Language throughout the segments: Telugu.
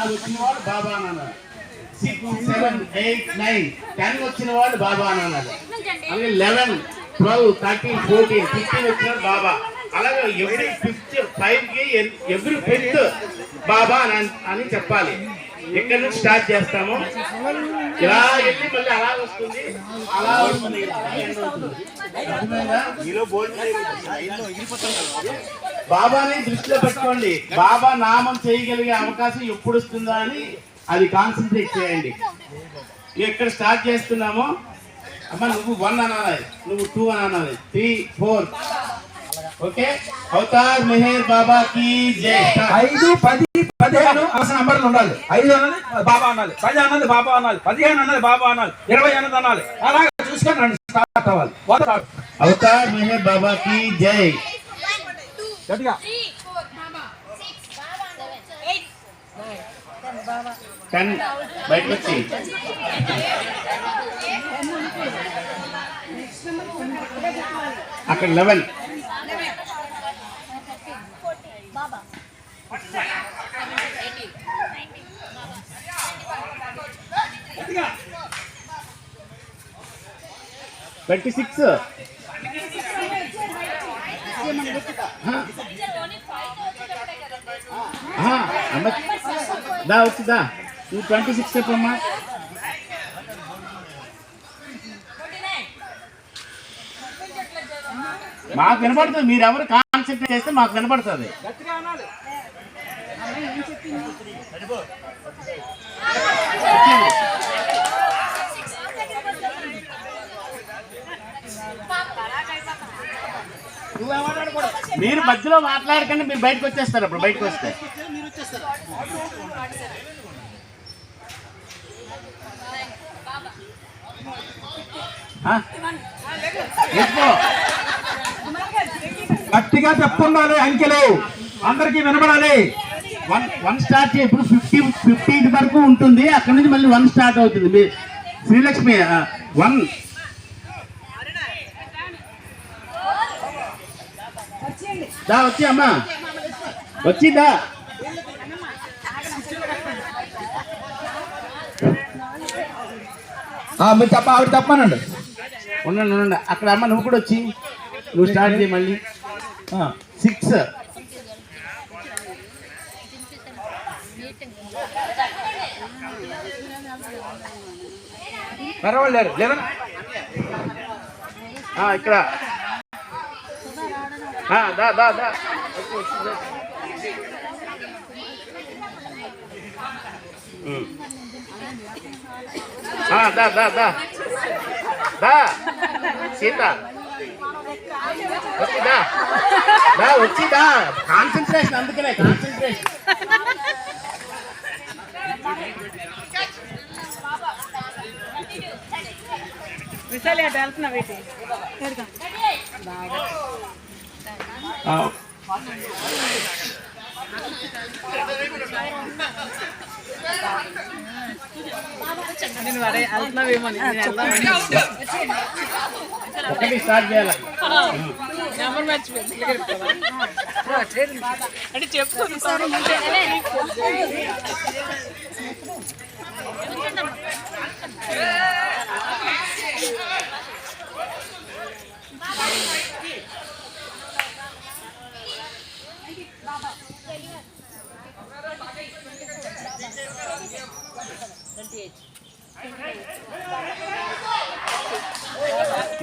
అది వచ్చిన వాడు బాబా అని అనాలి. 6, 7, 8, 9, 10 వచ్చిన వాడు బాబా అని అనాలి. అలాగే 11, 12, 13, 14, 15 వచ్చిన బాబా. అలాగే ఎవ్రీ 5కి ఎవ్రీ 5th బాబా అని చెప్పాలి. ఎక్కడి నుంచి స్టార్ట్ చేస్తాము, ఇలా వెళ్ళి మళ్ళీ అలా వస్తుంది, అలా వస్తుంది. బాబాని దృష్టిలో పెట్టుకోండి. బాబా నామం చేయగలిగే అవకాశం ఎప్పుడు వస్తుందా అని అది కాన్సన్ట్రేట్ చేయండి. ఎక్కడ స్టార్ట్ చేస్తున్నామో అమ్మ నువ్వు 1 అనాలి, నువ్వు 2 అని అనాలి, 3, 4. ఓకే. అవతార్ మెహర్ బాబా కి జై. 5, 10, 15 అవసరం నంబర్లు ఉండాలి. 5 అన్నది బాబా అనాలి, 10 అన్నది బాబా అనాలి, 15 అన్నది బాబా అనాలి, 20 అన్నది అనాలి. అలాగే చూసుకొని రండి, స్టార్ట్ అవ్వాలి. అవతార్ మెహర్ బాబా కి జై. గట్టిగా 10 బయటకు వచ్చి అక్కడ 11. బాబా 26. దా వచ్చిదా, నువ్వు 26 చెప్పమ్మా. మాకు వినపడుతుంది, మీరు ఎవరు కాన్సెప్ట్ చేస్తే మాకు వినపడుతుంది. మీరు మధ్యలో మాట్లాడకండి, మీరు బయటకు వచ్చేస్తారు. అప్పుడు బయటకు వస్తే గట్టిగా చెప్పుకోవాలి, అంకెలు అందరికి వినబడాలి. 1 స్టార్ట్ చేయి. ఇప్పుడు 50 వరకు ఉంటుంది, అక్కడ నుంచి మళ్ళీ 1 స్టార్ట్ అవుతుంది. శ్రీలక్ష్మి 1. దా వచ్చి అమ్మా, వచ్చిదా. మీరు తప్ప ఆవిడ తప్పనండి. ఉండండి అక్కడ అమ్మ, నువ్వు కూడా వచ్చి నువ్వు స్టార్ట్ చేయి మళ్ళీ. 6. పర్వాలేదు 11. ఇక్కడ దా దా దా దా దా దా దా సీత వచ్చిదా, దా వచ్చిదా. కాన్సన్ట్రేషన్, అందుకనే కాన్సన్ట్రేషన్. విశాలి అటు వెళ్తున్నా వేటి నేను వరే వెళ్తున్నావేమో ఒకటి స్టార్ట్ చేయాలి. నెంబర్ మర్చిపోయింది అంటే చెప్పుకోండి.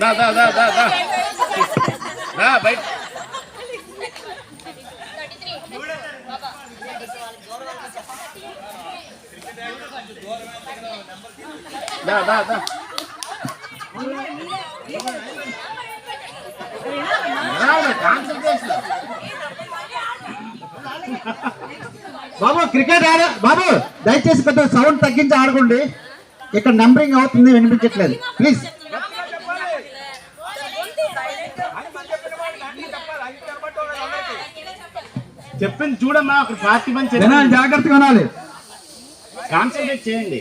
దా దా దా దా దా దా బయట. దా దా దా బాబు క్రికెట్ బాబు దయచేసి కొంత సౌండ్ తగ్గించి ఆడుకోండి. ఇక్కడ నంబరింగ్ అవుతుంది, వినిపించట్లేదు. ప్లీజ్ చెప్పింది చూడమ్మా. ఒక 40 మంది జాగ్రత్తగా వినాలి, కాన్సన్ట్రేట్ చేయండి.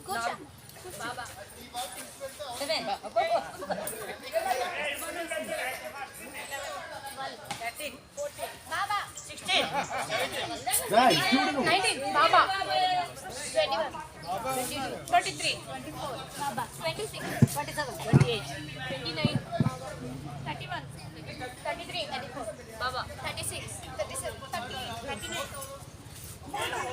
కూర్చో బాబా 7 బాబా 16 19 బాబా 21 23 24 బాబా 26 27 28 29 31 33 34 బాబా 36 37 38 39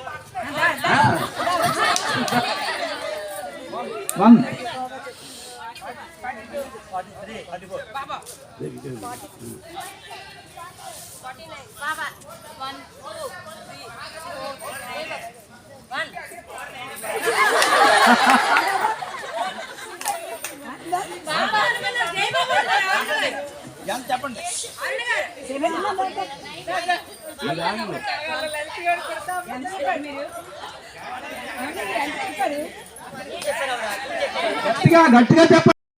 వన్ బాబా 49 బాబా 1 2 3 1 బాబా జై బాబా ఎంత చెప్పండి గట్టిగా చెప్పండి.